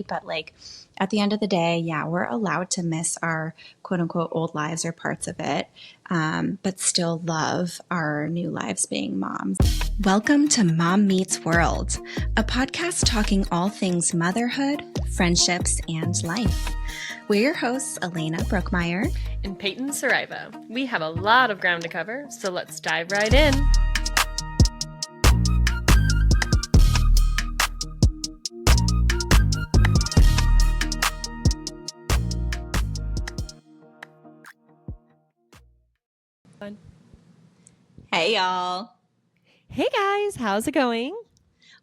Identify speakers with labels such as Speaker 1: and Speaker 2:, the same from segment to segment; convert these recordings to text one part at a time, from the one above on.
Speaker 1: But like at the end of the day, yeah, we're allowed to miss our quote unquote old lives or parts of it, but still love our new lives being moms. Welcome to Mom Meets World, a podcast talking all things motherhood, friendships, and life. We're your hosts, Alaina Brookmeyer
Speaker 2: and Peyton Saraiva. We have a lot of ground to cover, so let's dive right in.
Speaker 1: Hey, y'all.
Speaker 2: Hey, guys. How's it going?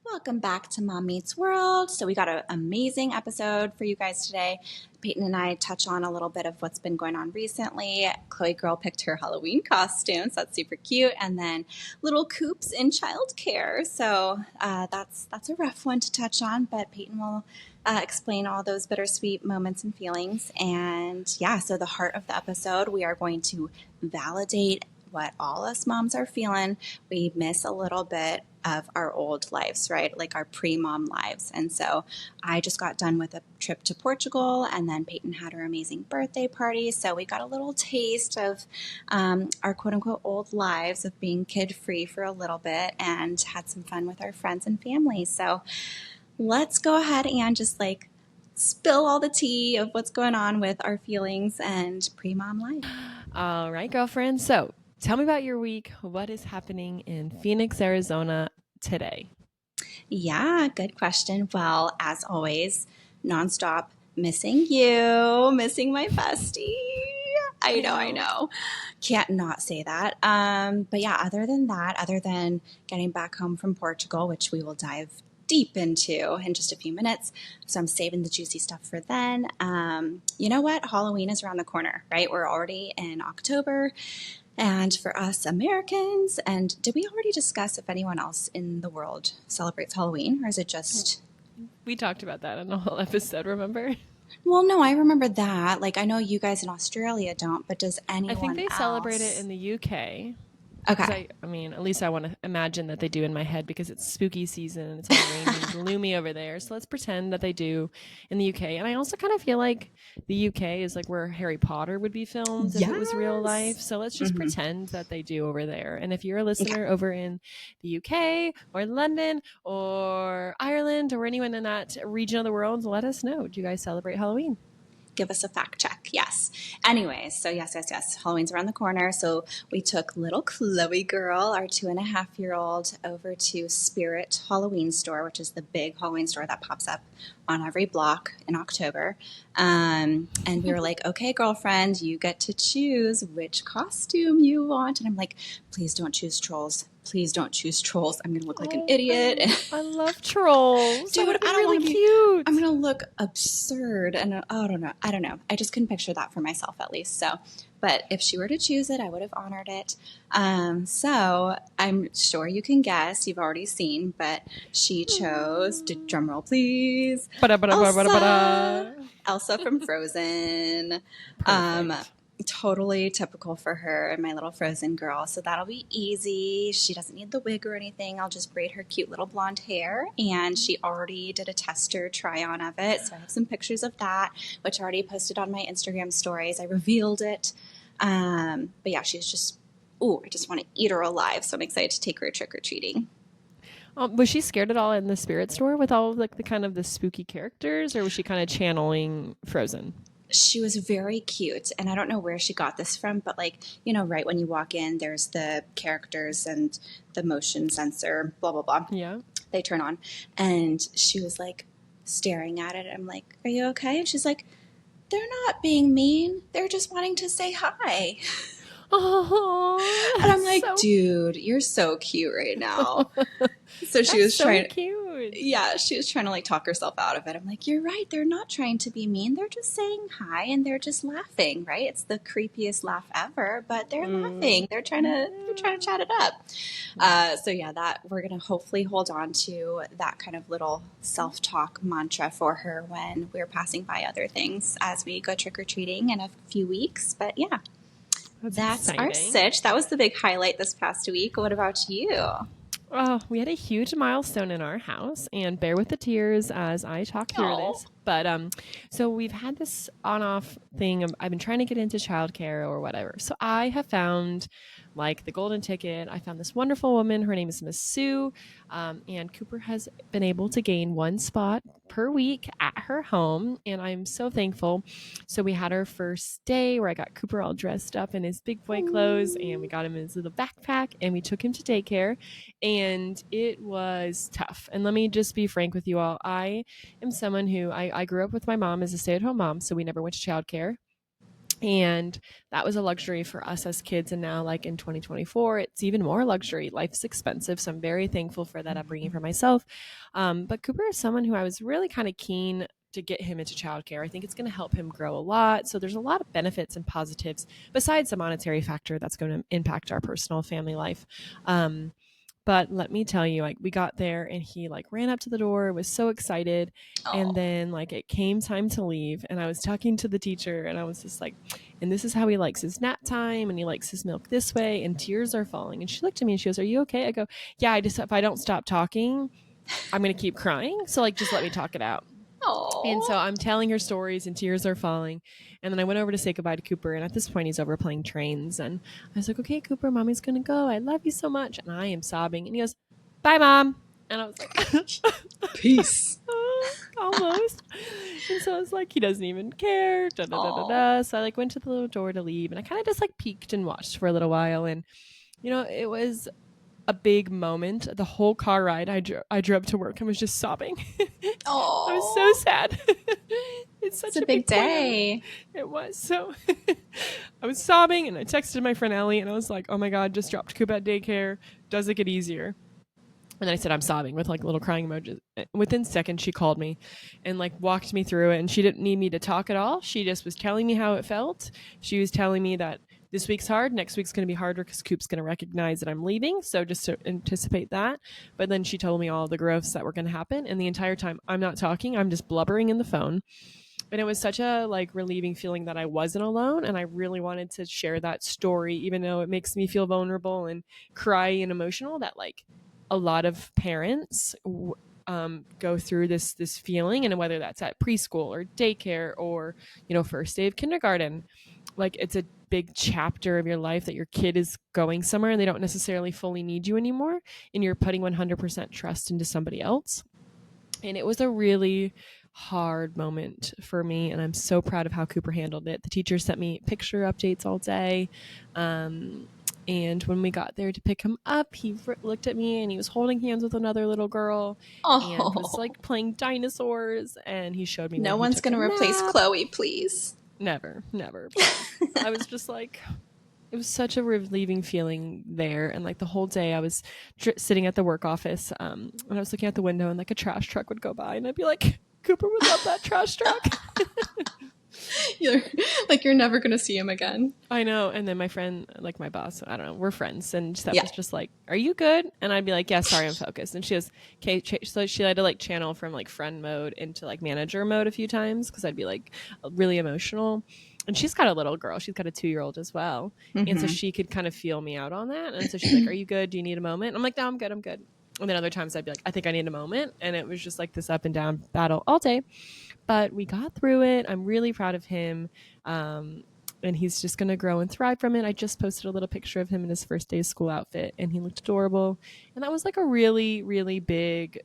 Speaker 1: Welcome back to Mom Meets World. So we got an amazing episode for you guys today. Peyton and I touch on a little bit of what's been going on recently. Chloe girl picked her Halloween costume, so that's super cute. And then little Coops in childcare. So that's a rough one to touch on, but Peyton will explain all those bittersweet moments and feelings. And yeah, so the heart of the episode, we are going to validate what all us moms are feeling. We miss a little bit of our old lives, right? Like our pre-mom lives. And so I just got done with a trip to Portugal, and then Peyton had her amazing birthday party. So we got a little taste of our quote unquote old lives of being kid free for a little bit and had some fun with our friends and family. So let's go ahead and just like spill all the tea of what's going on with our feelings and pre-mom life.
Speaker 2: All right, girlfriend. So tell me about your week. What is happening in Phoenix, Arizona today?
Speaker 1: Yeah, good question. Well, as always, nonstop missing you, missing my bestie. I know. Can't not say that. But yeah, other than that, other than getting back home from Portugal, which we will dive deep into in just a few minutes. So I'm saving the juicy stuff for then. You know what? Halloween is around the corner, right? We're already in October. And for us Americans, and did we already discuss if anyone else in the world celebrates Halloween, or is it just...
Speaker 2: We talked about that in the whole episode, remember?
Speaker 1: Well, no, I remember that. Like, I know you guys in Australia don't, but does anyone else?
Speaker 2: I think they celebrate it in the UK.
Speaker 1: Okay.
Speaker 2: I mean, at least I want to imagine that they do in my head because it's spooky season and it's all rainy and gloomy over there. So let's pretend that they do in the UK. And I also kind of feel like the UK is like where Harry Potter would be filmed if it was real life. So let's just pretend that they do over there. And if you're a listener over in the UK or London or Ireland or anyone in that region of the world, let us know. Do you guys celebrate Halloween?
Speaker 1: Give us a fact check. Yes. Anyways, so yes. Halloween's around the corner. So we took little Chloe girl, our 2.5-year-old, over to Spirit Halloween store, which is the big Halloween store that pops up on every block in October. And we were like, okay, girlfriend, you get to choose which costume you want. And I'm like, please don't choose trolls. Please don't choose trolls. I'm going to look like an idiot.
Speaker 2: I love trolls.
Speaker 1: Dude,
Speaker 2: that would be
Speaker 1: I don't
Speaker 2: really
Speaker 1: want to be
Speaker 2: cute.
Speaker 1: I'm going to look absurd. And I don't know. I just couldn't picture that for myself at least. So, but if she were to choose it, I would have honored it. So I'm sure you can guess. You've already seen, but she chose, drum roll please, Elsa from Frozen. Totally typical for her and my little Frozen girl. So that'll be easy. She doesn't need the wig or anything. I'll just braid her cute little blonde hair. And she already did a tester try on of it. So I have some pictures of that, which I already posted on my Instagram stories. I revealed it. But yeah, she's just, I just want to eat her alive. So I'm excited to take her trick-or-treating.
Speaker 2: Was she scared at all in the Spirit store with all of like the kind of the spooky characters, or was she kind of channeling Frozen?
Speaker 1: She was very cute, and I don't know where she got this from, but like, you know, right when you walk in, there's the characters and the motion sensor, blah, blah, blah.
Speaker 2: Yeah.
Speaker 1: They turn on, and she was like staring at it. I'm like, are you okay? And she's like, they're not being mean. They're just wanting to say hi.
Speaker 2: Oh,
Speaker 1: and I'm like, dude, you're so cute right now. So she was trying.
Speaker 2: Cute.
Speaker 1: Yeah, she was trying to like talk herself out of it. I'm like, you're right. They're not trying to be mean. They're just saying hi and they're just laughing, right? It's the creepiest laugh ever, but they're laughing. They're trying to chat it up. So yeah, that we're gonna hopefully hold on to that kind of little self-talk mantra for her when we're passing by other things as we go trick-or-treating in a few weeks. But yeah. That's our sitch. That was the big highlight this past week. What about you?
Speaker 2: Oh, we had a huge milestone in our house, and bear with the tears as I talk through this. But so we've had this on-off thing. I've been trying to get into childcare or whatever. So I have found like the golden ticket. I found this wonderful woman. Her name is Miss Sue, and Cooper has been able to gain one spot per week at her home, and I'm so thankful. So we had our first day where I got Cooper all dressed up in his big boy clothes, and we got him his little backpack, and we took him to daycare, and it was tough. And let me just be frank with you all. I am someone who I grew up with my mom as a stay-at-home mom, so we never went to childcare. And that was a luxury for us as kids. And now, like in 2024, it's even more luxury. Life's expensive. So I'm very thankful for that upbringing for myself. But Cooper is someone who I was really kind of keen to get him into childcare. I think it's going to help him grow a lot. So there's a lot of benefits and positives besides the monetary factor that's going to impact our personal family life. But let me tell you, like we got there and he like ran up to the door, was so excited. And
Speaker 1: Oh.
Speaker 2: then like it came time to leave and I was talking to the teacher and I was just like, and this is how he likes his nap time and he likes his milk this way and tears are falling. And she looked at me and she goes, "Are you okay?" I go, "Yeah, if I don't stop talking, I'm going to keep crying. So like, just let me talk it out." And so
Speaker 1: Oh.
Speaker 2: I'm telling her stories and tears are falling. And then I went over to say goodbye to Cooper. And at this point, he's over playing trains. And I was like, "Okay, Cooper, mommy's going to go. I love you so much." And I am sobbing. And he goes, "Bye, mom." And I was like,
Speaker 1: Peace.
Speaker 2: almost. And so I was like, he doesn't even care. Da, da, da, da,
Speaker 1: Oh.
Speaker 2: da. So I like went to the little door to leave. And I kind of just like peeked and watched for a little while. And, you know, it was a big moment. The whole car ride, I drove to work and was just sobbing. I was so
Speaker 1: Oh.
Speaker 2: sad. It's such
Speaker 1: It's a big day.
Speaker 2: It was. So I was sobbing and I texted my friend Ellie and I was like, "Oh my God, just dropped Coop at daycare. Does it get easier?" And then I said, "I'm sobbing," with like little crying emojis. Within seconds, she called me and like walked me through it. And she didn't need me to talk at all. She just was telling me how it felt. She was telling me that this week's hard. Next week's going to be harder because Coop's going to recognize that I'm leaving. So just to anticipate that. But then she told me all the growths that were going to happen. And the entire time I'm not talking, I'm just blubbering in the phone. And it was such a like relieving feeling that I wasn't alone. And I really wanted to share that story, even though it makes me feel vulnerable and cry and emotional, that like a lot of parents go through this feeling, and whether that's at preschool or daycare or, you know, first day of kindergarten, like it's a big chapter of your life that your kid is going somewhere and they don't necessarily fully need you anymore, and you're putting 100% trust into somebody else. And it was a really hard moment for me, and I'm so proud of how Cooper handled it. The teacher sent me picture updates all day. And when we got there to pick him up, he looked at me and he was holding hands with another little girl and was
Speaker 1: Oh.
Speaker 2: like playing dinosaurs. And he showed me when
Speaker 1: No
Speaker 2: he
Speaker 1: one's
Speaker 2: took a
Speaker 1: going to replace
Speaker 2: nap.
Speaker 1: Chloe, please.
Speaker 2: Never, never. But I was just like, it was such a relieving feeling there. And like the whole day I was sitting at the work office, and I was looking out the window and like a trash truck would go by and I'd be like, "Cooper would love that trash truck."
Speaker 1: You're never going to see him again.
Speaker 2: I know. And then my friend, like my boss, I don't know, we're friends. And Steph
Speaker 1: Yeah.
Speaker 2: was just like, "Are you good?" And I'd be like, "Yeah, sorry, I'm focused." And she goes, "Okay." So she had to like channel from like friend mode into like manager mode a few times because I'd be like really emotional. And she's got a little girl. She's got a 2-year-old as well. And so she could kind of feel me out on that. And so she's like, "Are you good? Do you need a moment?" I'm like, "No, I'm good. I'm good." And then other times I'd be like, "I think I need a moment." And it was just like this up and down battle all day. But we got through it. I'm really proud of him. And he's just going to grow and thrive from it. I just posted a little picture of him in his first day of school outfit, and he looked adorable. And that was like a really, really big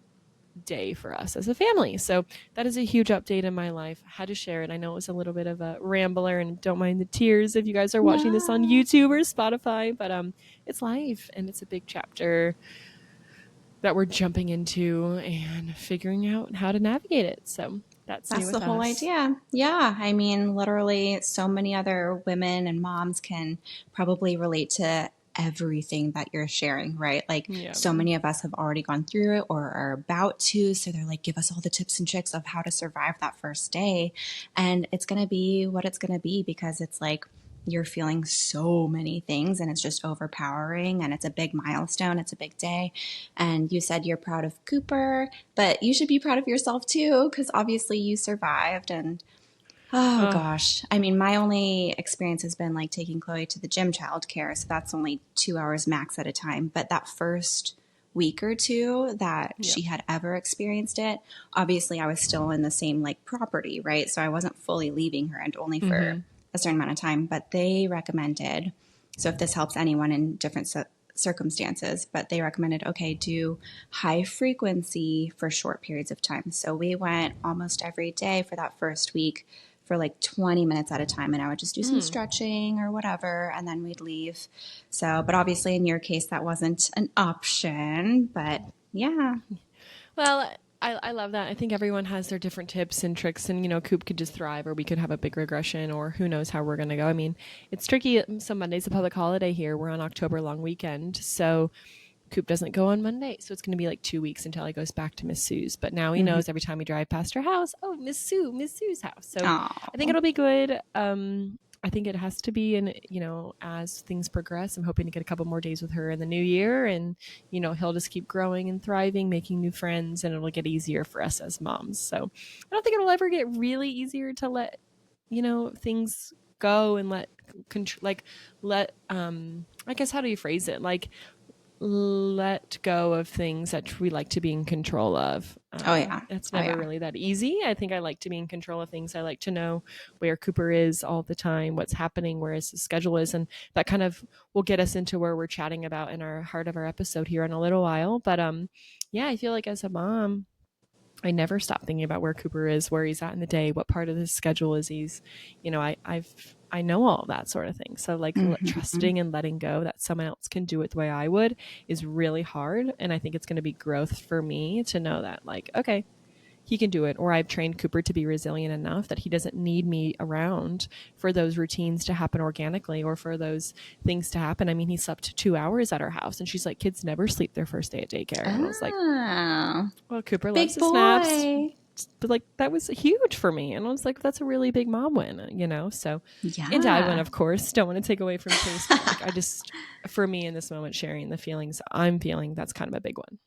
Speaker 2: day for us as a family. So that is a huge update in my life. I had to share it. I know it was a little bit of a rambler, and don't mind the tears if you guys are watching this on YouTube or Spotify, but it's life, and it's a big chapter that we're jumping into and figuring out how to navigate it. So that's new with
Speaker 1: the whole
Speaker 2: us.
Speaker 1: idea. Yeah. I mean, literally, so many other women and moms can probably relate to everything that you're sharing, right? Like,
Speaker 2: Yeah.
Speaker 1: so many of us have already gone through it or are about to. So they're like, give us all the tips and tricks of how to survive that first day. And it's going to be what it's going to be because it's like, you're feeling so many things and it's just overpowering and it's a big milestone. It's a big day. And you said you're proud of Cooper, but you should be proud of yourself too, because obviously you survived. And oh gosh, I mean, my only experience has been like taking Chloe to the gym childcare. So that's only 2 hours max at a time. But that first week or two that
Speaker 2: Yeah.
Speaker 1: she had ever experienced it. Obviously, I was still in the same like property, right? So I wasn't fully leaving her and only for a certain amount of time, but they recommended, so if this helps anyone in different circumstances, but they recommended, okay, do high frequency for short periods of time. So we went almost every day for that first week for like 20 minutes at a time, and I would just do some stretching or whatever, and then we'd leave. So, but obviously in your case, that wasn't an option, but yeah.
Speaker 2: Well, I love that. I think everyone has their different tips and tricks, and Coop could just thrive, or we could have a big regression, or who knows how we're gonna go. I mean, it's tricky. So Monday's a public holiday here. We're on October long weekend, so Coop doesn't go on Monday, so it's going to be like 2 weeks until he goes back to Miss Sue's. But now he knows every time we drive past her house, oh, Miss Sue's house. So
Speaker 1: Aww.
Speaker 2: I think it'll be good. I think it has to be, and as things progress, I'm hoping to get a couple more days with her in the new year, and he'll just keep growing and thriving, making new friends, and it'll get easier for us as moms. So I don't think it'll ever get really easier to let things go and let I guess, how do you phrase it, like let go of things that we like to be in control of.
Speaker 1: Oh yeah.
Speaker 2: It's never really that easy. I think I like to be in control of things. I like to know where Cooper is all the time, what's happening, where his schedule is, and that kind of will get us into where we're chatting about in our heart of our episode here in a little while. But yeah, I feel like as a mom, I never stop thinking about where Cooper is, where he's at in the day, what part of his schedule is he's, I know all of that sort of thing. So like trusting and letting go that someone else can do it the way I would is really hard. And I think it's going to be growth for me to know that, like, okay, he can do it. Or I've trained Cooper to be resilient enough that he doesn't need me around for those routines to happen organically, or for those things to happen. I mean, he slept 2 hours at our house, and she's like, kids never sleep their first day at daycare. And I was like, well, Cooper loves his naps. But like, that was huge for me. And I was like, that's a really big mom win, So,
Speaker 1: yeah.
Speaker 2: And dad win, of course. Don't want to take away from Chase. But like, I just, for me in this moment, sharing the feelings I'm feeling, that's kind of a big one.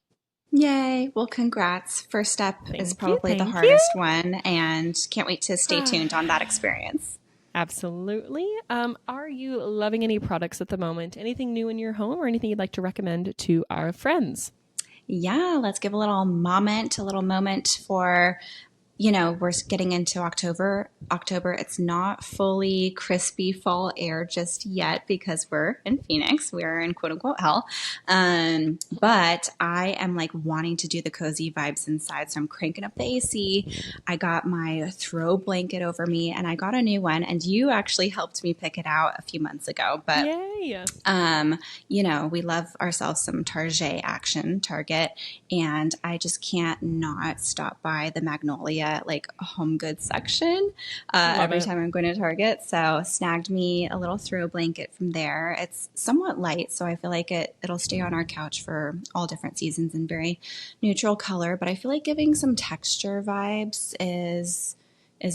Speaker 1: Yay. Well, congrats. First step is probably the hardest one, and can't wait to stay tuned on that experience.
Speaker 2: Absolutely. Are you loving any products at the moment? Anything new in your home, or anything you'd like to recommend to our friends?
Speaker 1: Yeah, let's give a little moment for, we're getting into October. It's not fully crispy fall air just yet because we're in Phoenix. We're in quote unquote hell. But I am like wanting to do the cozy vibes inside. So I'm cranking up the AC. I got my throw blanket over me, and I got a new one, and you actually helped me pick it out a few months ago. But
Speaker 2: yay.
Speaker 1: we love ourselves some Target, and I just can't not stop by the Magnolia like home goods section every time I'm going to Target. So snagged me a little throw blanket from there. It's somewhat light, so I feel like it'll stay on our couch for all different seasons and very neutral color. But I feel like giving some texture vibes is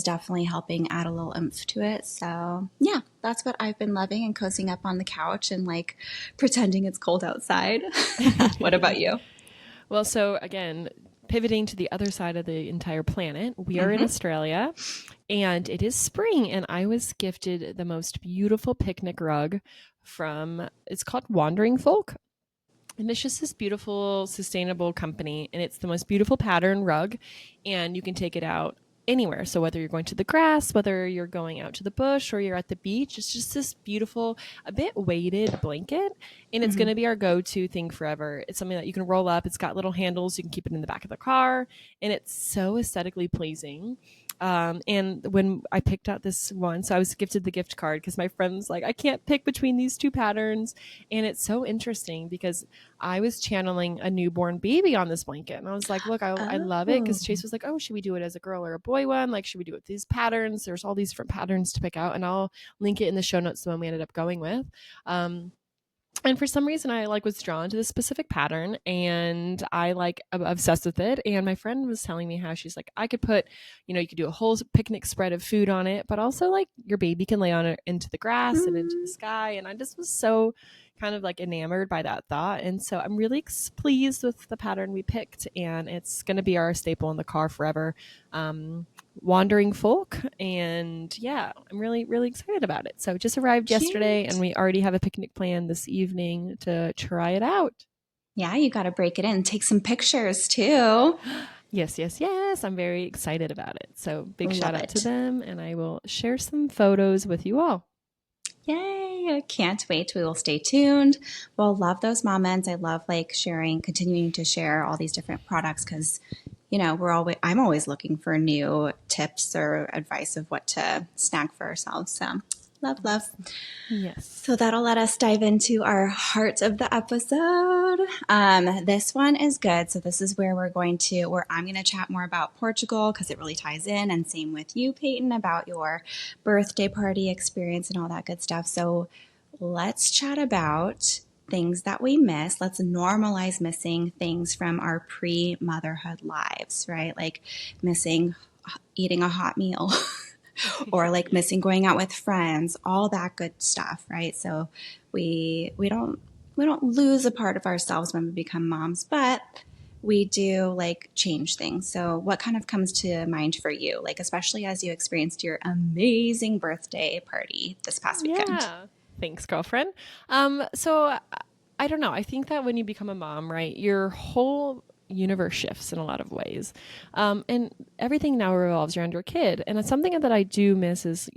Speaker 1: definitely helping add a little oomph to it. So yeah, that's what I've been loving, and cozying up on the couch and like pretending it's cold outside. What about you?
Speaker 2: Well, so again, pivoting to the other side of the entire planet, we are in Australia, and it is spring, and I was gifted the most beautiful picnic rug it's called Wandering Folk. And it's just this beautiful, sustainable company, and it's the most beautiful pattern rug, and you can take it out anywhere. So whether you're going to the grass, whether you're going out to the bush, or you're at the beach, it's just this beautiful, a bit weighted blanket, and it's going to be our go-to thing forever. It's something that you can roll up. It's got little handles. You can keep it in the back of the car, and it's so aesthetically pleasing. And when I picked out this one, so I was gifted the gift card because my friend's like, I can't pick between these two patterns. And it's so interesting because I was channeling a newborn baby on this blanket. And I was like, look, I love it, because Chase was like, oh, should we do it as a girl or a boy one? Like, should we do it with these patterns? There's all these different patterns to pick out. And I'll link it in the show notes, the one we ended up going with. And for some reason, I was drawn to this specific pattern, and I obsessed with it. And my friend was telling me how she's like, I could put, you could do a whole picnic spread of food on it, but also your baby can lay on it into the grass and into the sky. And I just was so kind of enamored by that thought. And so I'm really pleased with the pattern we picked, and it's going to be our staple in the car forever. Wandering Folk, and yeah, I'm really, really excited about it. So it just arrived yesterday, and we already have a picnic plan this evening to try it out.
Speaker 1: Yeah, you got to break it in. Take some pictures too.
Speaker 2: Yes, yes, yes. I'm very excited about it. So big shout
Speaker 1: Love
Speaker 2: out to
Speaker 1: it.
Speaker 2: them, and I will share some photos with you all.
Speaker 1: Yay! I can't wait. We will stay tuned. Well, love those moments. I love like sharing, continuing to share all these different products because, I'm always looking for new tips or advice of what to snack for ourselves. So, love, love.
Speaker 2: Yes. Yes.
Speaker 1: So that'll let us dive into our heart of the episode. This one is good. So this is where I'm going to chat more about Portugal because it really ties in, and same with you, Peyton, about your birthday party experience and all that good stuff. So let's chat about things that we miss. Let's normalize missing things from our pre-motherhood lives, right? Like missing eating a hot meal or like missing going out with friends, all that good stuff, right? So we don't lose a part of ourselves when we become moms, but we do like change things. So what kind of comes to mind for you, like especially as you experienced your amazing birthday party this past weekend?
Speaker 2: Yeah. Thanks, girlfriend. So I don't know. I think that when you become a mom, right, your whole universe shifts in a lot of ways. And everything now revolves around your kid. And it's something that I do miss is,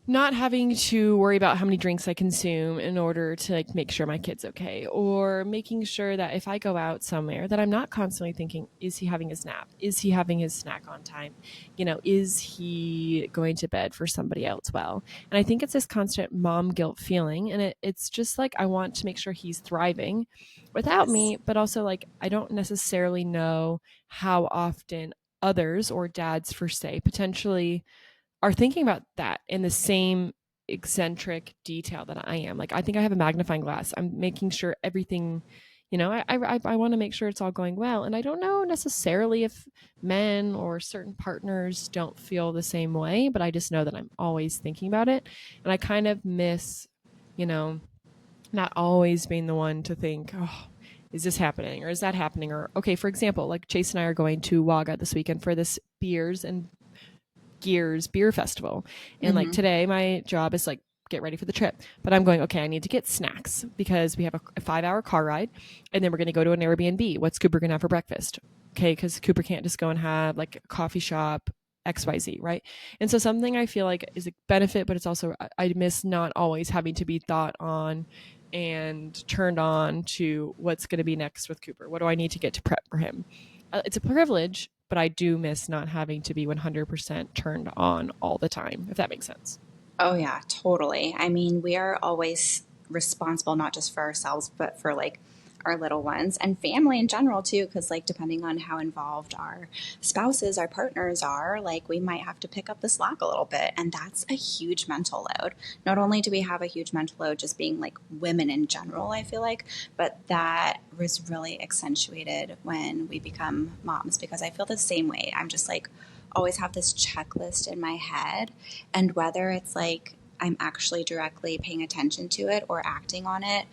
Speaker 2: not having to worry about how many drinks I consume in order to like make sure my kid's okay, or making sure that if I go out somewhere that I'm not constantly thinking, is he having his nap? Is he having his snack on time? Is he going to bed for somebody else well? And I think it's this constant mom guilt feeling, and it's just like I want to make sure he's thriving without
Speaker 1: Yes.
Speaker 2: me, but also like I don't necessarily know how often others or dads for say potentially are thinking about that in the same eccentric detail that I am. Like I think I have a magnifying glass. I'm making sure everything, I want to make sure it's all going well. And I don't know necessarily if men or certain partners don't feel the same way, but I just know that I'm always thinking about it. And I kind of miss, you know, not always being the one to think, oh, is this happening or is that happening? Or, okay, for example, like Chase and I are going to Wagga this weekend for this beers and Gears Beer Festival. And like
Speaker 1: Mm-hmm.
Speaker 2: today, my job is like, get ready for the trip. But I'm going, okay, I need to get snacks because we have a 5 hour car ride and then we're going to go to an Airbnb. What's Cooper going to have for breakfast? Okay, because Cooper can't just go and have like a coffee shop, XYZ, right? And so something I feel like is a benefit, but it's also, I miss not always having to be thought on and turned on to what's going to be next with Cooper. What do I need to get to prep for him? It's a privilege, but I do miss not having to be 100% turned on all the time, if that makes sense.
Speaker 1: Oh, yeah, totally. I mean, we are always responsible, not just for ourselves, but for like our little ones and family in general, too. Because, like, depending on how involved our spouses, our partners are, like, we might have to pick up the slack a little bit. And that's a huge mental load. Not only do we have a huge mental load just being like women in general, I feel like, but that was really accentuated when we become moms because I feel the same way. I'm just like, always have this checklist in my head, and whether it's like I'm actually directly paying attention to it or acting on it,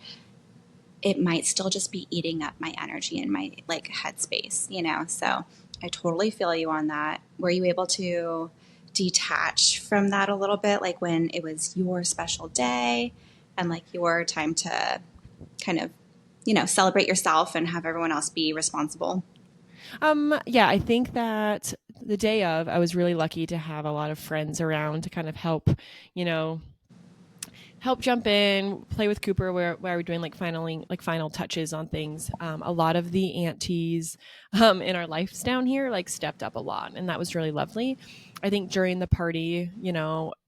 Speaker 1: it might still just be eating up my energy and my like headspace. So I totally feel you on that. Were you able to detach from that a little bit, like when it was your special day and like your time to kind of, celebrate yourself and have everyone else be responsible?
Speaker 2: Yeah, I think that the day of, I was really lucky to have a lot of friends around to kind of you know, help jump in, play with Cooper where we're doing like final touches on things. A lot of the aunties in our lives down here like stepped up a lot, and that was really lovely. I think during the party,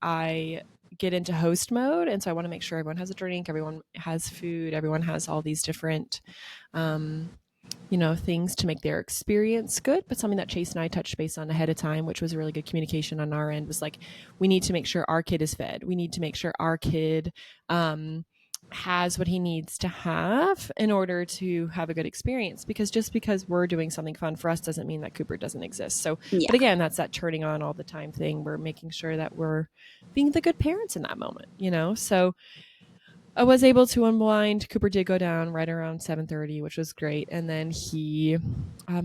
Speaker 2: I get into host mode, and so I want to make sure everyone has a drink, everyone has food, everyone has all these different um, things to make their experience good. But something that Chase and I touched base on ahead of time, which was a really good communication on our end, was like, we need to make sure our kid is fed. We need to make sure our kid has what he needs to have in order to have a good experience. Because just because we're doing something fun for us doesn't mean that Cooper doesn't exist. So,
Speaker 1: Yeah.
Speaker 2: but again, that's that turning on all the time thing. We're making sure that we're being the good parents in that moment. So I was able to unwind. Cooper did go down right around 7:30, which was great, and then he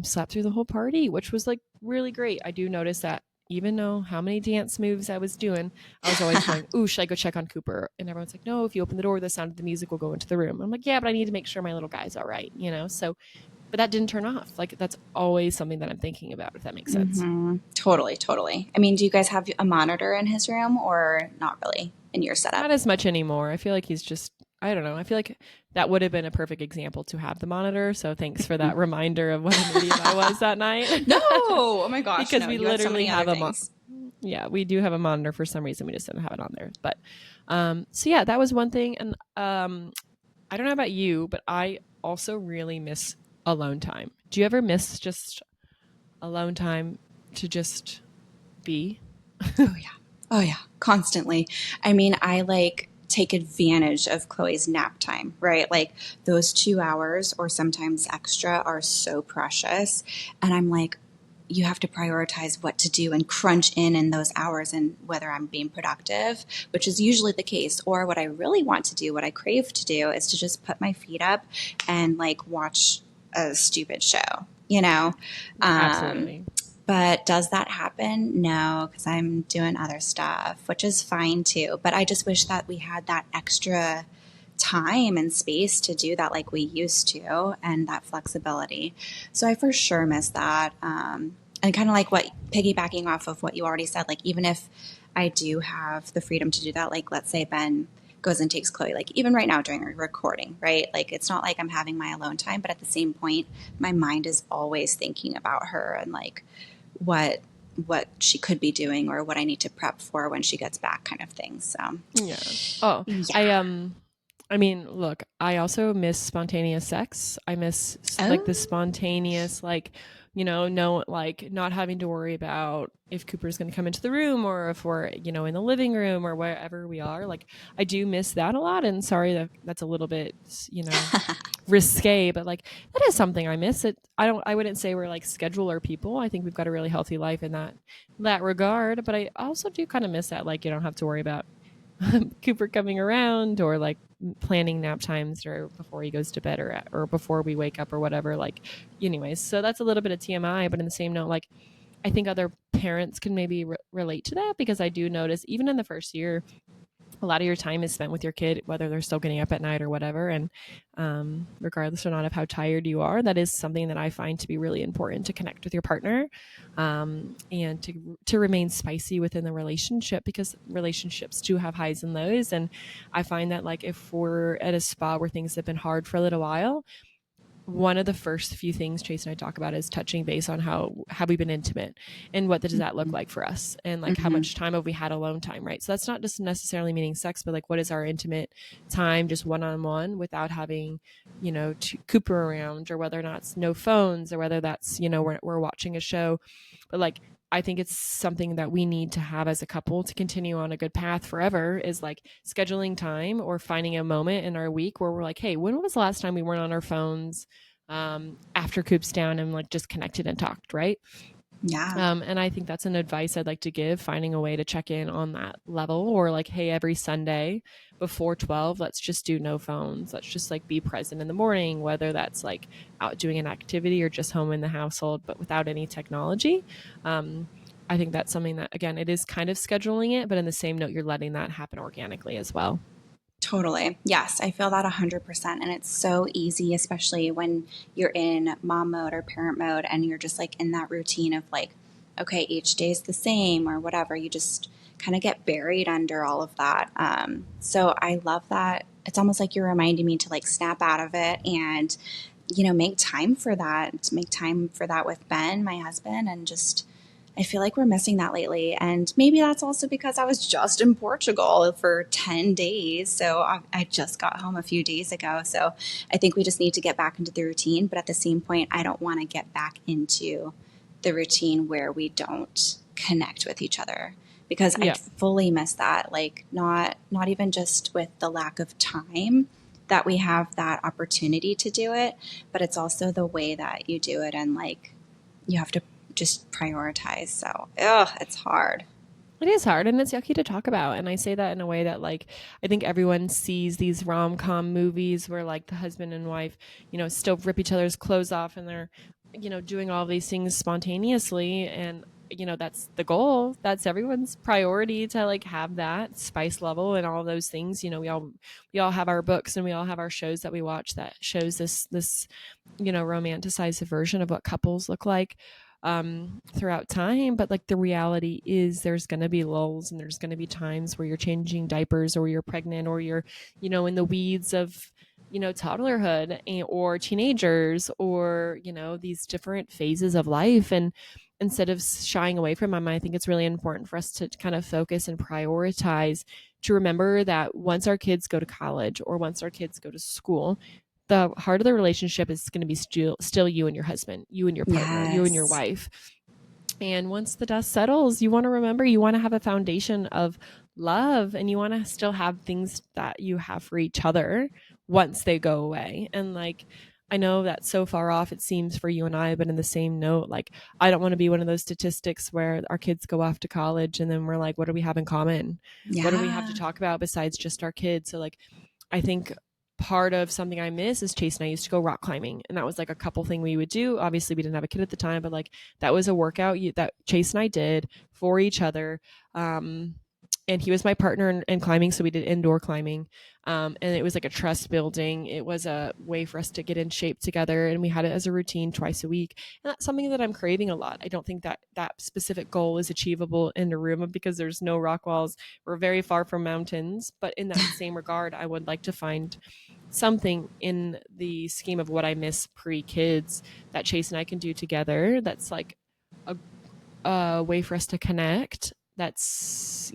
Speaker 2: slept through the whole party, which was like really great. I do notice that even know how many dance moves I was doing, I was always going, ooh, should I go check on Cooper? And everyone's like, no, if you open the door, the sound of the music will go into the room. I'm like, yeah, but I need to make sure my little guy's all right, you know? So, but that didn't turn off. Like, that's always something that I'm thinking about, if that makes sense.
Speaker 1: Mm-hmm. Totally, totally. I mean, do you guys have a monitor in his room or not really in your setup?
Speaker 2: Not as much anymore. I feel like he's just, I don't know. I feel like that would have been a perfect example to have the monitor. So thanks for that reminder of what an idiot I was that night.
Speaker 1: No, oh my gosh,
Speaker 2: Because
Speaker 1: no,
Speaker 2: we
Speaker 1: you had so
Speaker 2: literally
Speaker 1: many
Speaker 2: have
Speaker 1: other
Speaker 2: a
Speaker 1: things.
Speaker 2: yeah, we do have a monitor for some reason. We just didn't have it on there. But so yeah, that was one thing. And I don't know about you, but I also really miss alone time. Do you ever miss just alone time to just be?
Speaker 1: Oh yeah. Oh yeah. Constantly. I mean, I like take advantage of Chloe's nap time, right? Like those 2 hours or sometimes extra are so precious. And I'm like, you have to prioritize what to do and crunch in those hours and whether I'm being productive, which is usually the case. Or what I really want to do, what I crave to do is to just put my feet up and like watch a stupid show, you know? Um,
Speaker 2: Absolutely.
Speaker 1: but does that happen? No, because I'm doing other stuff, which is fine too. But I just wish that we had that extra time and space to do that like we used to and that flexibility. So I for sure miss that. And kind of like what piggybacking off of what you already said, like even if I do have the freedom to do that, like let's say Ben goes and takes Chloe, like even right now during a recording, right? Like it's not like I'm having my alone time, but at the same point, my mind is always thinking about her and like what she could be doing or what I need to prep for when she gets back kind of thing. So
Speaker 2: Yeah. Oh,
Speaker 1: yeah.
Speaker 2: I mean, look, I also miss spontaneous sex. I miss like
Speaker 1: Oh,
Speaker 2: the spontaneous, like, no, like not having to worry about if Cooper's going to come into the room or if we're, in the living room or wherever we are. Like, I do miss that a lot. And sorry that that's a little bit, risque, but like that is something I miss. I wouldn't say we're like scheduler people. I think we've got a really healthy life in that regard. But I also do kind of miss that, like, you don't have to worry about Cooper coming around or like planning nap times or before he goes to bed or before we wake up or whatever. Like, anyways, so that's a little bit of TMI, but in the same note, like, I think other parents can maybe relate to that because I do notice even in the first year, a lot of your time is spent with your kid, whether they're still getting up at night or whatever. And regardless or not of how tired you are, that is something that I find to be really important to connect with your partner, and to remain spicy within the relationship, because relationships do have highs and lows. And I find that, like, if we're at a spot where things have been hard for a little while, one of the first few things Chase and I talk about is touching base on how have we been intimate and what does that look like for us, and like how
Speaker 1: mm-hmm.
Speaker 2: much time have we had alone time, right? So that's not just necessarily meaning sex, but like what is our intimate time just one-on-one without having Cooper around, or whether or not it's no phones, or whether that's we're watching a show. But like, I think it's something that we need to have as a couple to continue on a good path forever, is like scheduling time or finding a moment in our week where we're like, hey, when was the last time we weren't on our phones after Coop's down and like just connected and talked, right?
Speaker 1: Yeah.
Speaker 2: And I think that's an advice I'd like to give, finding a way to check in on that level, or like, hey, every Sunday before 12, let's just do no phones. Let's just like be present in the morning, whether that's like out doing an activity or just home in the household, but without any technology. I think that's something that, again, it is kind of scheduling it, but in the same note, you're letting that happen organically as well.
Speaker 1: Totally. Yes, I feel that 100%. And it's so easy, especially when you're in mom mode or parent mode and you're just like in that routine of like, okay, each day's the same or whatever. You just kind of get buried under all of that. So I love that. It's almost like you're reminding me to like snap out of it and, make time for that, to make time for that with Ben, my husband, and just I feel like we're missing that lately. And maybe that's also because I was just in Portugal for 10 days. So I just got home a few days ago. So I think we just need to get back into the routine. But at the same point, I don't want to get back into the routine where we don't connect with each other, because I
Speaker 2: Yeah.
Speaker 1: fully miss that. Like not even just with the lack of time that we have that opportunity to do it, but it's also the way that you do it, and like you have to just prioritize. So, it's hard.
Speaker 2: It is hard and it's yucky to talk about. And I say that in a way that, like, I think everyone sees these rom-com movies where like the husband and wife, still rip each other's clothes off and they're, doing all these things spontaneously. And that's the goal. That's everyone's priority, to like have that spice level and all those things. We all have our books and we all have our shows that we watch that shows this romanticized version of what couples look like throughout time. But like the reality is there's going to be lulls, and there's going to be times where you're changing diapers, or you're pregnant, or you're in the weeds of toddlerhood, or teenagers, or these different phases of life. And instead of shying away from them, I think it's really important for us to kind of focus and prioritize, to remember that once our kids go to college, or once our kids go to school, the heart of the relationship is going to be still you and your husband, you and your partner, you and your
Speaker 1: Yes.
Speaker 2: wife. And once the dust settles, you want to remember, you want to have a foundation of love, and you want to still have things that you have for each other once they go away. And like, I know that's so far off it seems for you and I, but in the same note, like, I don't want to be one of those statistics where our kids go off to college and then we're like, what do we have in common? What do we have to
Speaker 1: Yeah.
Speaker 2: talk about besides just our kids? So like, I think part of something I miss is Chase and I used to go rock climbing, and that was like a couple thing we would do. Obviously, we didn't have a kid at the time, but like that was a workout that Chase and I did for each other. And he was my partner in climbing, so we did indoor climbing. And it was like a trust building. It was a way for us to get in shape together, and we had it as a routine twice a week. And that's something that I'm craving a lot. I don't think that specific goal is achievable in Narooma because there's no rock walls. We're very far from mountains, but in that same regard, I would like to find something in the scheme of what I miss pre-kids that Chase and I can do together. That's like a, a way for us to connect. That's,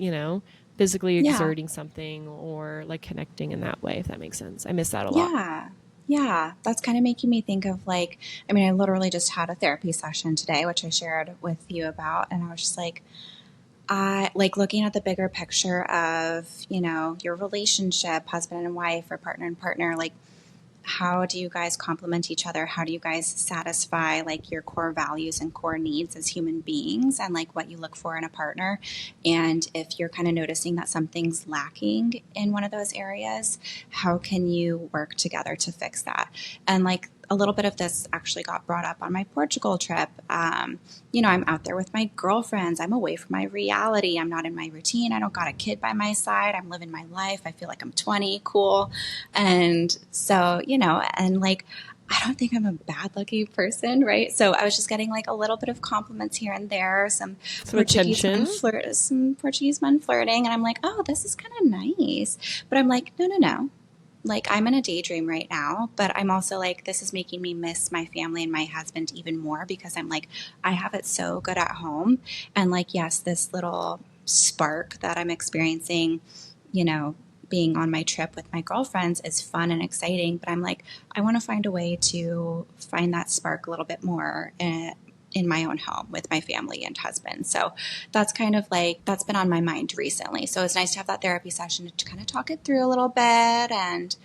Speaker 2: physically
Speaker 1: Yeah.
Speaker 2: exerting something, or like connecting in that way, if that makes sense. I miss that a lot.
Speaker 1: Yeah. Yeah. That's kind of making me think of like, I mean, I literally just had a therapy session today, which I shared with you about. And I was just like, I like looking at the bigger picture of, your relationship, husband and wife, or partner and partner. Like, how do you guys complement each other? How do you guys satisfy like your core values and core needs as human beings, and like what you look for in a partner? And if you're kind of noticing that something's lacking in one of those areas, how can you work together to fix that? And like a little bit of this actually got brought up on my Portugal trip. I'm out there with my girlfriends. I'm away from my reality. I'm not in my routine. I don't got a kid by my side. I'm living my life. I feel like I'm 20, cool. And so, and like, I don't think I'm a bad looking person, right? So I was just getting like a little bit of compliments here and there,
Speaker 2: Some attention.
Speaker 1: Some Portuguese men flirting, and I'm like, oh, this is kind of nice. But I'm like, no, no, no. Like, I'm in a daydream right now, but I'm also like, this is making me miss my family and my husband even more, because I'm like, I have it so good at home. And like, yes, this little spark that I'm experiencing, you know, being on my trip with my girlfriends is fun and exciting, but I'm like, I want to find a way to find that spark a little bit more in my own home with my family and husband. So that's kind of like, that's been on my mind recently. So it's nice to have that therapy session to kind of talk it through a little bit. And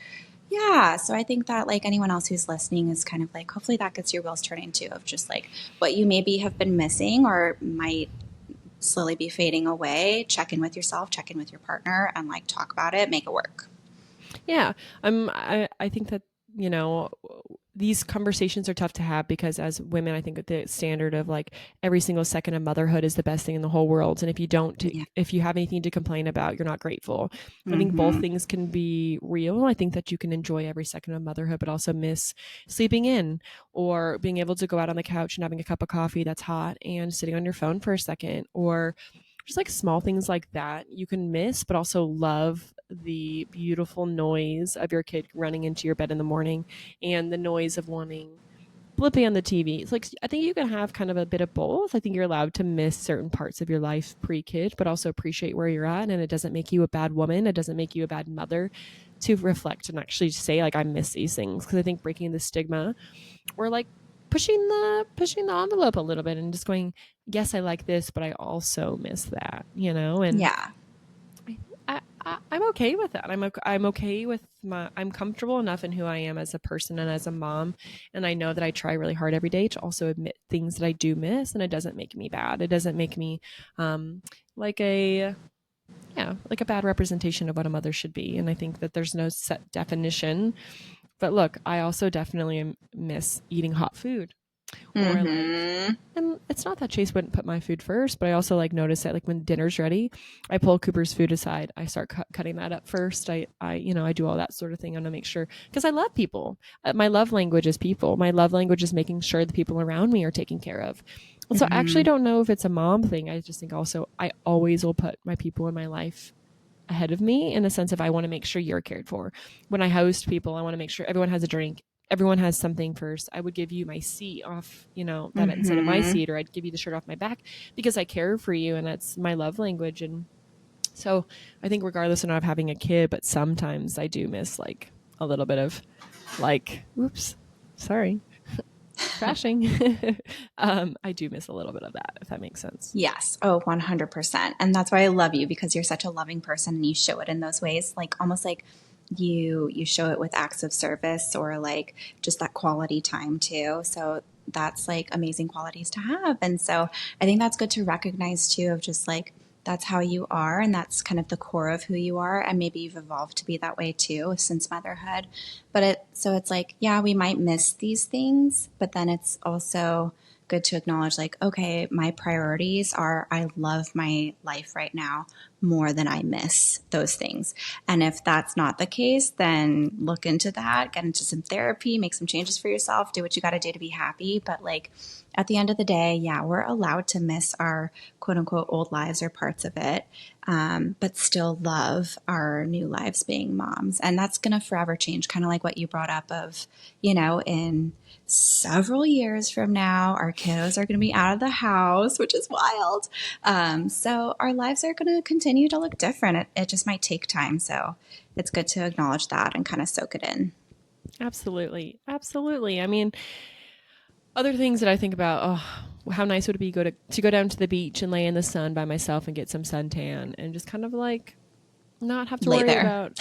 Speaker 1: yeah, so I think that like anyone else who's listening is kind of like, hopefully that gets your wheels turning too, of just like what you maybe have been missing or might slowly be fading away. Check in with yourself, check in with your partner, and like talk about it, make it work.
Speaker 2: Yeah. I think that, you know, these conversations are tough to have because as women, I think the standard of like every single second of motherhood is the best thing in the whole world. And if you don't,
Speaker 1: Yeah.
Speaker 2: if you have anything to complain about, you're not grateful. I think both
Speaker 1: Mm-hmm.
Speaker 2: things can be real. I think that you can enjoy every second of motherhood, but also miss sleeping in, or being able to go out on the couch and having a cup of coffee that's hot and sitting on your phone for a second, or just like small things like that you can miss, but also love the beautiful noise of your kid running into your bed in the morning, and the noise of wanting Blippi on the TV. It's like, I think you can have kind of a bit of both. I think you're allowed to miss certain parts of your life pre-kid, but also appreciate where you're at. And it doesn't make you a bad woman. It doesn't make you a bad mother to reflect and actually say like, I miss these things. Cause I think breaking the stigma, or like pushing the envelope a little bit and just going, yes, I like this, but I also miss that, and
Speaker 1: Yeah.
Speaker 2: I'm okay with that. I'm okay with I'm comfortable enough in who I am as a person and as a mom, and I know that I try really hard every day to also admit things that I do miss, and it doesn't make me bad. It doesn't make me like a like a bad representation of what a mother should be. And I think that there's no set definition. But look, I also definitely miss eating hot food. Or like,
Speaker 1: Mm-hmm.
Speaker 2: and it's not that Chase wouldn't put my food first, but I also like notice that like when dinner's ready, I pull Cooper's food aside. I start cutting that up first. I do all that sort of thing. I want to make sure because I love people. My love language is people. My love language is making sure the people around me are taken care of. And so I actually
Speaker 1: Mm-hmm.
Speaker 2: don't know if it's a mom thing. I just think also I always will put my people in my life ahead of me in the sense of I want to make sure you're cared for. When I host people, I want to make sure everyone has a drink. Everyone has something first. I would give you my seat off, that instead of my
Speaker 1: Mm-hmm.
Speaker 2: seat, or I'd give you the shirt off my back because I care for you and that's my love language. And so I think regardless of not having a kid, but sometimes I do miss like a little bit of like, oops, sorry, crashing. I do miss a little bit of that, if that makes sense.
Speaker 1: Yes. Oh, 100%. And that's why I love you, because you're such a loving person and you show it in those ways, like almost like you show it with acts of service or like just that quality time too. So that's like amazing qualities to have. And so I think that's good to recognize too, of just like that's how you are and that's kind of the core of who you are, and maybe you've evolved to be that way too since motherhood. But it's like, yeah, we might miss these things, but then it's also good to acknowledge like, okay, my priorities are I love my life right now more than I miss those things. And if that's not the case, then look into that, get into some therapy, make some changes for yourself, do what you got to do to be happy. But like at the end of the day, yeah, we're allowed to miss our quote unquote old lives or parts of it, but still love our new lives being moms. And that's going to forever change, kind of like what you brought up of, in several years from now, our kiddos are going to be out of the house, which is wild. So our lives are going to continue to look different. It just might take time. So it's good to acknowledge that and kind of soak it in.
Speaker 2: Absolutely. Absolutely. I mean, other things that I think about, how nice would it be to go down to the beach and lay in the sun by myself and get some suntan and just kind of like not have to
Speaker 1: Lay
Speaker 2: worry
Speaker 1: there.
Speaker 2: about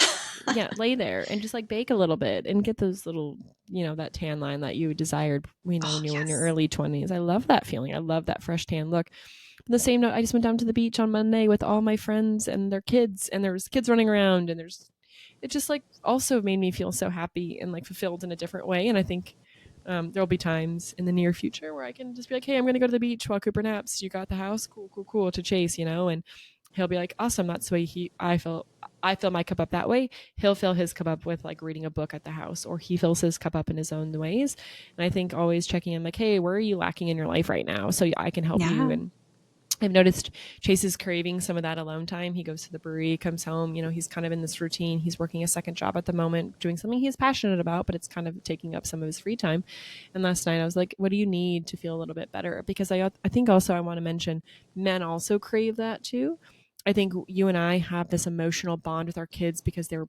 Speaker 2: lay there and just like bake a little bit and get those little, that tan line that you desired, when
Speaker 1: Oh,
Speaker 2: you were in your
Speaker 1: yes.
Speaker 2: early 20s. I love that feeling. I love that fresh tan look. On the same note, I just went down to the beach on Monday with all my friends and their kids, and there was kids running around, and it just like also made me feel so happy and like fulfilled in a different way. And I think there'll be times in the near future where I can just be like, hey, I'm going to go to the beach while Cooper naps. You got the house? Cool, cool, cool, to Chase, and he'll be like, awesome. That's the way I fill my cup up that way. He'll fill his cup up with like reading a book at the house, or he fills his cup up in his own ways. And I think always checking in like, hey, where are you lacking in your life right now? So I can help you.
Speaker 1: Yeah.
Speaker 2: And I've noticed Chase is craving some of that alone time. He goes to the brewery, comes home, he's kind of in this routine. He's working a second job at the moment, doing something he's passionate about, but it's kind of taking up some of his free time. And last night I was like, what do you need to feel a little bit better? Because I think also I want to mention men also crave that too. I think you and I have this emotional bond with our kids because they're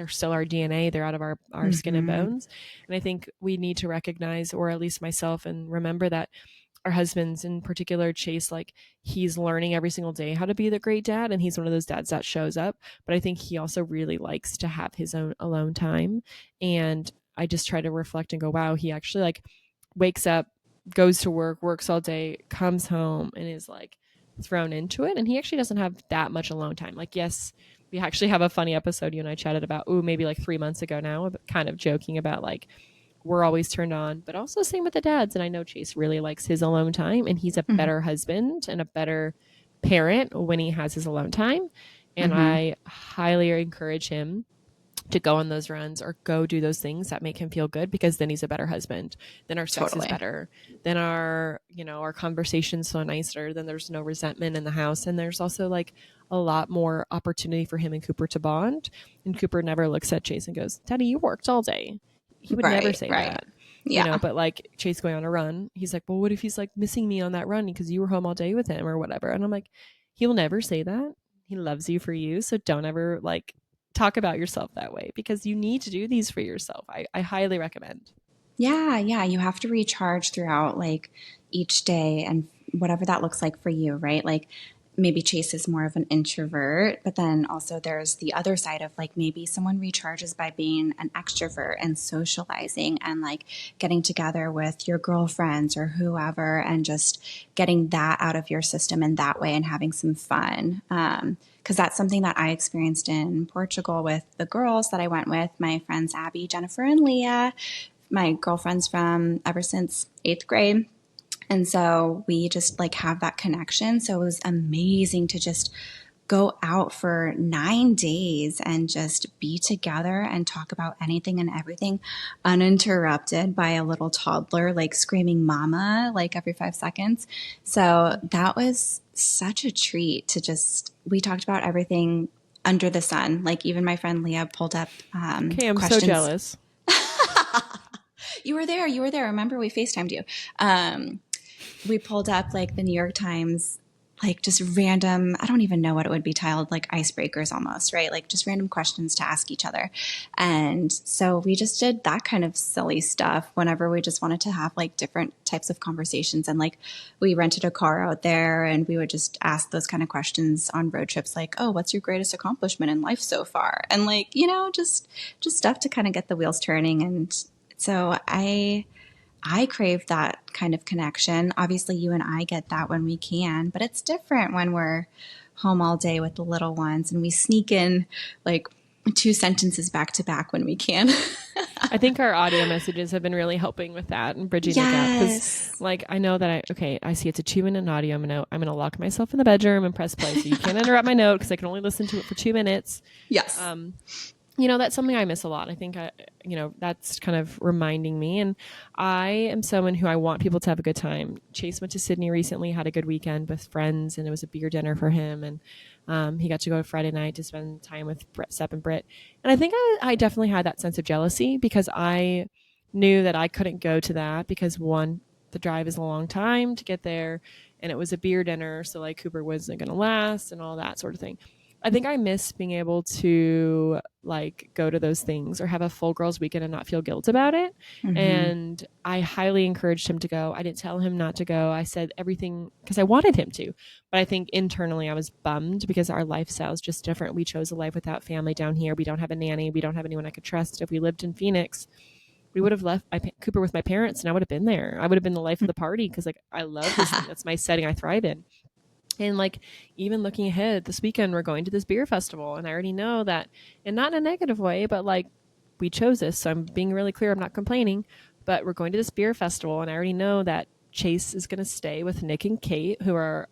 Speaker 2: still our DNA. They're out of our skin and
Speaker 1: Mm-hmm.
Speaker 2: bones. And I think we need to recognize, or at least myself, and remember that our husbands, in particular Chase, like he's learning every single day how to be the great dad, and he's one of those dads that shows up, but I think he also really likes to have his own alone time. And I just try to reflect and go, wow, he actually like wakes up, goes to work, works all day, comes home, and is like thrown into it. And he actually doesn't have that much alone time. Like, yes, we actually have a funny episode you and I chatted about, maybe like 3 months ago now, kind of joking about like we're always turned on, but also same with the dads. And I know Chase really likes his alone time, and he's a
Speaker 1: Mm-hmm.
Speaker 2: better husband and a better parent when he has his alone time. And
Speaker 1: Mm-hmm.
Speaker 2: I highly encourage him to go on those runs or go do those things that make him feel good, because then he's a better husband. Then our sex is
Speaker 1: Totally.
Speaker 2: better. Then our conversation's so nicer. Then there's no resentment in the house. And there's also like a lot more opportunity for him and Cooper to bond. And Cooper never looks at Chase and goes, Daddy, you worked all day. He would never
Speaker 1: Right.
Speaker 2: say
Speaker 1: Right.
Speaker 2: that.
Speaker 1: Yeah.
Speaker 2: But like Chase going on a run, he's like, well, what if he's like missing me on that run because you were home all day with him or whatever? And I'm like, he will never say that. He loves you for you. So don't ever like talk about yourself that way, because you need to do these for yourself. I highly recommend.
Speaker 1: Yeah, yeah, you have to recharge throughout like each day and whatever that looks like for you, right? Like maybe Chase is more of an introvert, but then also there's the other side of like maybe someone recharges by being an extrovert and socializing and like getting together with your girlfriends or whoever and just getting that out of your system in that way and having some fun. Because that's something that I experienced in Portugal with the girls that I went with, my friends Abby, Jennifer, and Leah. my girlfriends from ever since 8th grade. And so we just like have that connection. So it was amazing to just go out for 9 days and just be together and talk about anything and everything uninterrupted by a little toddler like screaming mama like every 5 seconds. So that was such a treat to just, we talked about everything under the sun. Like even my friend Leah pulled up
Speaker 2: Okay, I'm so
Speaker 1: questions.
Speaker 2: jealous.
Speaker 1: You were there. You were there. Remember, we FaceTimed you. We pulled up like the New York Times, like just random, I don't even know what it would be titled, like icebreakers almost, right? Like just random questions to ask each other. And so we just did that kind of silly stuff whenever we just wanted to have like different types of conversations. And like we rented a car out there and we would just ask those kind of questions on road trips, like, oh, what's your greatest accomplishment in life so far? And like, you know, just stuff to kind of get the wheels turning. And so I crave that kind of connection. Obviously, you and I get that when we can, but it's different when we're home all day with the little ones and we sneak in like 2 sentences back to back when we can.
Speaker 2: I think our audio messages have been really helping with that and bridging the gap. Because, like, I know that I see it's a 2-minute audio. I'm gonna lock myself in the bedroom and press play, so you can't interrupt my note because I can only listen to it for 2 minutes.
Speaker 1: Yes.
Speaker 2: You know, that's something I miss a lot. I think that's kind of reminding me. And I am someone who I want people to have a good time. Chase went to Sydney recently, had a good weekend with friends, and it was a beer dinner for him. And he got to go Friday night to spend time with Sepp and Britt. And I think I definitely had that sense of jealousy because I knew that I couldn't go to that because one, the drive is a long time to get there, and it was a beer dinner, so like Cooper wasn't going to last and all that sort of thing. I think I miss being able to like go to those things or have a full girls weekend and not feel guilt about it.
Speaker 1: Mm-hmm.
Speaker 2: And I highly encouraged him to go. I didn't tell him not to go. I said everything because I wanted him to. But I think internally I was bummed because our lifestyle is just different. We chose a life without family down here. We don't have a nanny. We don't have anyone I could trust. If we lived in Phoenix, we would have left Cooper with my parents and I would have been there. I would have been the life of the party because like I love this thing. That's my setting I thrive in. And like even looking ahead, this weekend we're going to this beer festival, and I already know that, and not in a negative way, but like we chose this, so I'm being really clear. I'm not complaining, but we're going to this beer festival, and I already know that Chase is going to stay with Nick and Kate, who are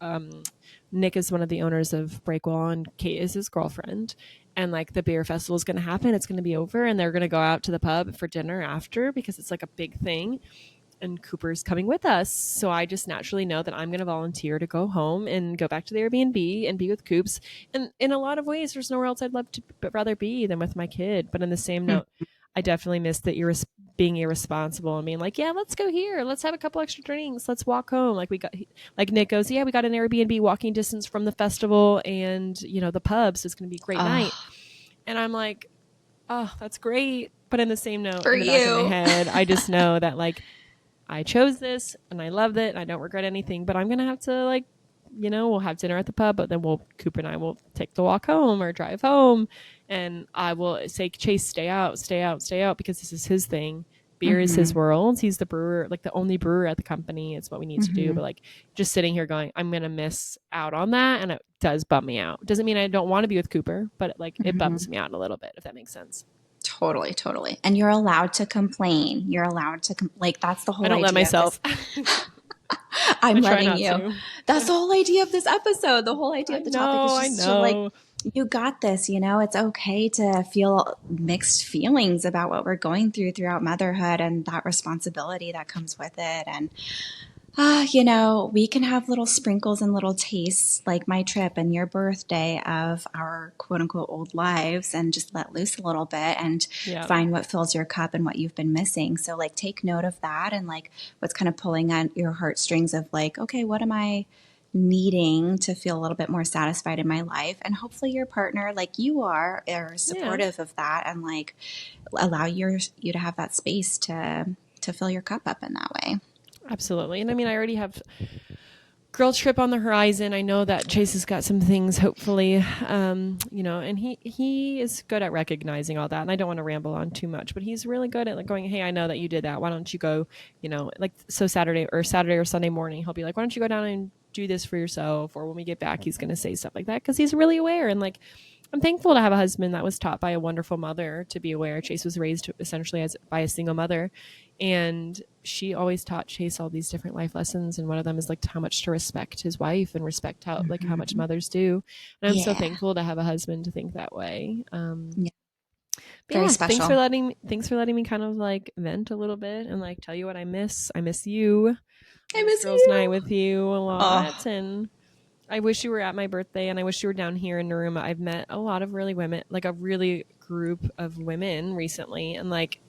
Speaker 2: Nick is one of the owners of Breakwall, and Kate is his girlfriend. And like the beer festival is going to happen, it's going to be over, and they're going to go out to the pub for dinner after because it's like a big thing. And Cooper's coming with us. So I just naturally know that I'm going to volunteer to go home and go back to the Airbnb and be with Coops. And in a lot of ways, there's nowhere else I'd love to but rather be than with my kid. But in the same note, I definitely miss the being irresponsible and being like, yeah, let's go here. Let's have a couple extra drinks. Let's walk home. Like Nick goes, yeah, we got an Airbnb walking distance from the festival and, you know, the pub. So it's going to be a great night. And I'm like, oh, that's great. But in the same note,
Speaker 1: For
Speaker 2: in the back of my head, I just know that like, I chose this and I loved it and I don't regret anything, but I'm going to have to like, you know, we'll have dinner at the pub, but then Cooper and I will take the walk home or drive home. And I will say, Chase, stay out because this is his thing. Beer is his world. He's the brewer, like the only brewer at the company. It's what we need to do. But like just sitting here going, I'm going to miss out on that. And it does bum me out. Doesn't mean I don't want to be with Cooper, but like it bums me out a little bit, if that makes sense.
Speaker 1: Totally. And you're allowed to complain. You're allowed to, like, that's the whole idea.
Speaker 2: I don't let myself.
Speaker 1: I'm letting you. To. That's the whole idea of this episode. The whole idea of the topic is just to, like, you got this, you know, it's okay to feel mixed feelings about what we're going throughout motherhood and that responsibility that comes with it. And, you know, we can have little sprinkles and little tastes like my trip and your birthday of our quote unquote old lives and just let loose a little bit and find what fills your cup and what you've been missing. So like take note of that and like what's kind of pulling on your heartstrings of like, okay, what am I needing to feel a little bit more satisfied in my life? And hopefully your partner, like you are supportive of that and like allow you to have that space to fill your cup up in that way.
Speaker 2: Absolutely. And I mean, I already have girl trip on the horizon. I know that Chase has got some things, hopefully, you know, and he is good at recognizing all that. And I don't want to ramble on too much, but he's really good at like going, hey, I know that you did that. Why don't you go, you know, like, so Saturday or Sunday morning, he'll be like, why don't you go down and do this for yourself? Or when we get back, he's going to say stuff like that because he's really aware. And like, I'm thankful to have a husband that was taught by a wonderful mother to be aware. Chase was raised essentially by a single mother. And she always taught Chase all these different life lessons. And one of them is like how much to respect his wife and respect how, like how much mothers do. And I'm so thankful to have a husband to think that way.
Speaker 1: Very special.
Speaker 2: Thanks for letting me kind of like vent a little bit and like tell you what I miss. I miss you.
Speaker 1: I miss
Speaker 2: girls'
Speaker 1: you.
Speaker 2: night with you a lot. And I wish you were at my birthday, and I wish you were down here in Narooma. I've met a lot of really women, like a really group of women recently. And like,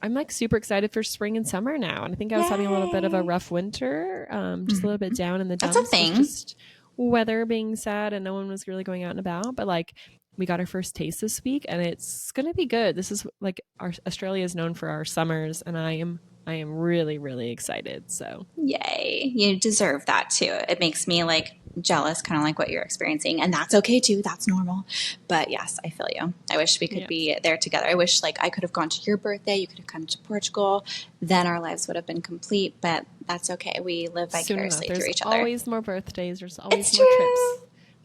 Speaker 2: I'm like super excited for spring and summer now. And I think I was having a little bit of a rough winter, just a little bit down in the dumps.
Speaker 1: That's a thing.
Speaker 2: Just weather being sad and no one was really going out and about. But like, we got our first taste this week, and it's going to be good. This is like Australia is known for our summers, and I am really, really excited. So
Speaker 1: yay. You deserve that too. It makes me like jealous, kind of like what you're experiencing, and that's okay too. That's normal. But yes, I feel you. I wish we could be there together. I wish like I could have gone to your birthday. You could have come to Portugal. Then our lives would have been complete, but that's okay. We live vicariously through each other.
Speaker 2: There's always more birthdays. There's always more trips.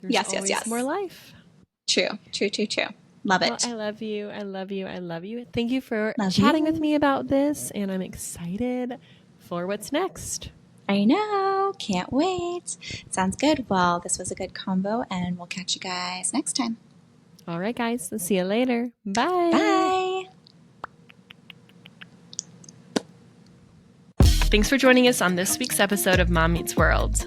Speaker 2: There's always more life.
Speaker 1: True. Love it.
Speaker 2: Well, I love you. Thank you for chatting with me about this, and I'm excited for what's next.
Speaker 1: I know. Can't wait. Sounds good. Well, this was a good combo, and we'll catch you guys next time.
Speaker 2: All right, guys. See you later. Bye.
Speaker 1: Bye.
Speaker 2: Thanks for joining us on this week's episode of Mom Meets World.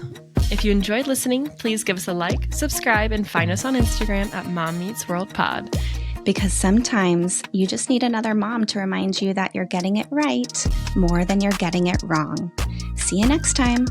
Speaker 2: If you enjoyed listening, please give us a like, subscribe, and find us on Instagram at Mom Meets World Pod.
Speaker 1: Because sometimes you just need another mom to remind you that you're getting it right more than you're getting it wrong. See you next time.